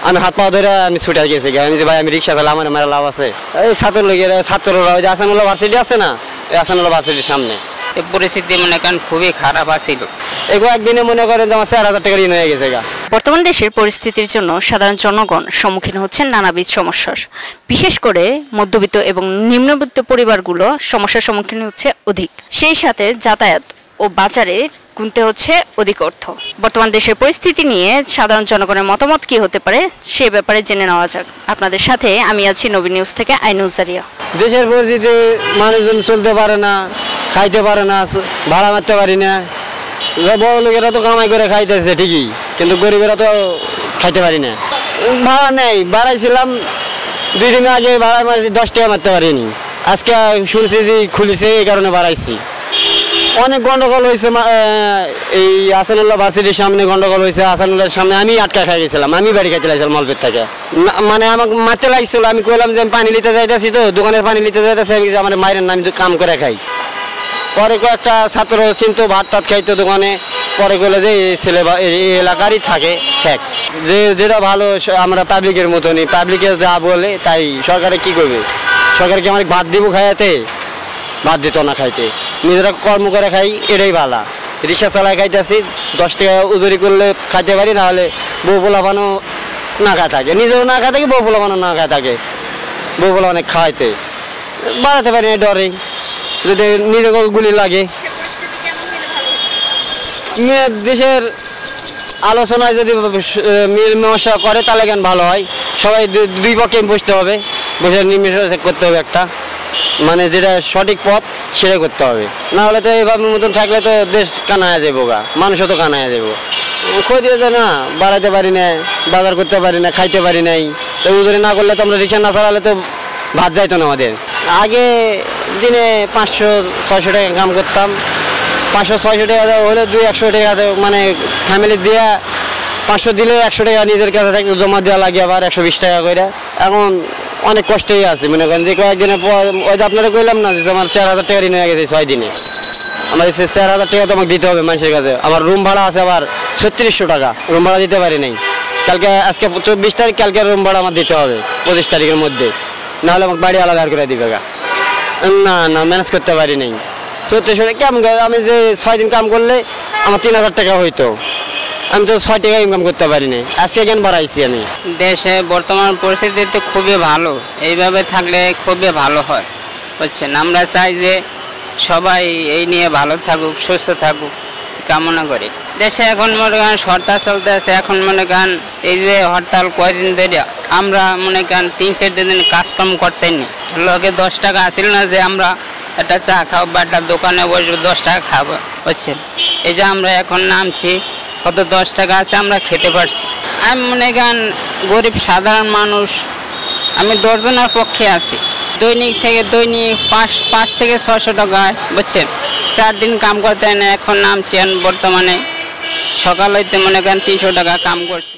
আমি হাত পা ধরে আমি ছুটে গেছি, আমি যে ভাই আমি রিক্সা চালাই, আমার মেলা লাভ আছে। এই ছাত্ররা ওই যে আসানুল্লাহ ভার্সিটি আছে না, এই আসানুল্লাহ ভার্সিটির সামনে পরিস্থিতি মনে করেন খুবই খারাপ আছিল। এগুলো একদিনে মনে করেন যে আমার 4,000 টাকা ঋণ হয়ে গেছে। বর্তমান দেশের পরিস্থিতির জন্য সাধারণ জনগণ সম্মুখীন হচ্ছেন নানাবিধ সমস্যার। বিশেষ করে মধ্যবিত্ত এবং নিম্নবিত্ত পরিবারগুলো সমস্যার সম্মুখীন হচ্ছে অধিক। সেই সাথে যাতায়াত ও বাজারে গুনতে হচ্ছে অধিক অর্থ। বর্তমান দেশের পরিস্থিতি নিয়ে সাধারণ জনগণের মতামত কি হতে পারে সে ব্যাপারে জেনে নেওয়া যাক। আপনাদের সাথে আমি আছি নবীন নিউজ থেকে আইনুজ জারিয়া। দেশের পরিস্থিতি মানুষজন চলতে পারে না, খাইতে পারে না, ভাড়া মারতে পারি না। বড় লোকেরা তো কামাই করে খাইতেছে ঠিকই, কিন্তু গরিবেরা তো খাইতে পারি না। ভাড়া নেই, বাড়াইছিলাম 2 দিন আগে, ভাড়া 10 টাকা মারতে পারিনি। আজকে শুনছি যে খুলেছে, এই কারণে বাড়াইছি। অনেক গন্ডগোল হয়েছে, এই আসানুল্লাহ ভার্সিটির সামনে গন্ডগোল হয়েছে। আসানুল্লাহর সামনে আমি আটকা খাই গেছিলাম, আমি বাড়ি খাইতে লাগছিলাম মালপেট থেকে। মানে আমাকে মারতে লাগছিল, আমি কইলাম যে আমি পানি নিতে যাইতেছি, তো দোকানের পানি নিতে যাইতেছি, আমি আমার মায়ের নাম কাম করে খাই। পরে কয়েকটা ছাত্র চিন্তা ভাত টাত খাইতো দোকানে, পরে কইলে যে ছেলে এই এলাকারই থাকে ঠেক, যে যেটা ভালো আমরা পাবলিকের মতনই, পাবলিকে যা বলে তাই। সরকারে কি করবে? সরকারকে আমার ভাত দিব খাইতে, ভাত দিত না খাইতে। নিজেরা কর্ম করে খাই, এটাই ভালো। রিক্সা চালায় খাইতেছি, 10 টাকা উজুরি করলে খাইতে পারি, নাহলে বউ পোলাপানো না খায় থাকে, নিজেও না খায় থাকে, বউ পোলাপানো না খায় থাকে। বউ পোলা অনেক খাওয়াইতে বাড়াতে পারি না, ডরে যদি নিজে গুলি লাগে। দেশের আলোচনায় যদি মীমাংসা করে তাহলে কেন ভালো হয়। সবাই দুই পক্ষে বসতে হবে, বসে মীমাংসা করতে হবে একটা, মানে যেটা সঠিক পথ সেটা করতে হবে। না হলে তো এইভাবে মতন থাকলে তো দেশ কানায় যাবো, মানুষও তো কানায় যাবো। ক্ষতি হতো না, বাড়াতে পারি না, বাজার করতে পারি না, খাইতে পারি নাই। তো উজুরি না করলে তো আমরা রিক্সা না চালালে তো ভাত যাইতো না আমাদের। আগে দিনে 500-600 টাকা কাম করতাম, 500-600 টাকা হলে 200-100 টাকা, মানে ফ্যামিলি দিয়ে 500 দিলে 100 টাকা নিজের কাছে থাকতে জমা দেওয়া লাগে, আবার 120 টাকা করে। এখন অনেক কষ্টই আছে, মনে করেন যে কয়েকদিনের পর ওই যে আপনারা কইলাম না যে আমার 4,000 টাকা ঋণ হয়ে গেছে 6 দিনে। আমার 4,000 টাকা তো আমাকে দিতে হবে মানুষের কাছে। আমার রুম ভাড়া আছে আবার 3600 টাকা, রুম ভাড়া দিতে পারি নাই। কালকে আজকে 24 তারিখ, কালকে রুম ভাড়া আমার দিতে হবে 25 তারিখের মধ্যে, নাহলে আমাকে বাড়ি আলাদা করে দিবে। না ম্যানেজ করতে পারি নাই। 3600 টাকা কেমন? আমি যে 6 দিন কাম করলে আমার 3,000 টাকা হইতো, আমি তো 6 টাকা ইনকাম করতে পারি নাই। আজকে কেন বাড়াইছি আমি? দেশে বর্তমান পরিস্থিতি তো খুবই ভালো, এইভাবে থাকলে খুবই ভালো হয়, বুঝছেন। আমরা চাই যে সবাই এই নিয়ে ভালো থাকুক, সুস্থ থাকুক কামনা করি। দেশে এখন মনে করেন হরতাল চলতে আছে। এখন মনে করেন এই যে হরতাল কয়দিন ধরে আমরা মনে করেন 3-4 দিন কাজকর্ম করতেই নি। লোকে 10 টাকা আসিল না যে আমরা একটা চা খাবো বা একটা দোকানে বসবো 10 টাকা খাবো, বুঝছেন। এই যে আমরা এখন নামছি, কত 10 টাকা আছে আমরা খেতে পারছি। আমি মনে করেন গরিব সাধারণ মানুষ, আমি 10 জনের পক্ষে আছি। দৈনিক 5 থেকে 600 টাকা, বুঝছেন। 4 দিন কাম করতে হয় না। এখন নামছি বর্তমানে সকাল হইতে মনে করেন 300 টাকা কাম করছি।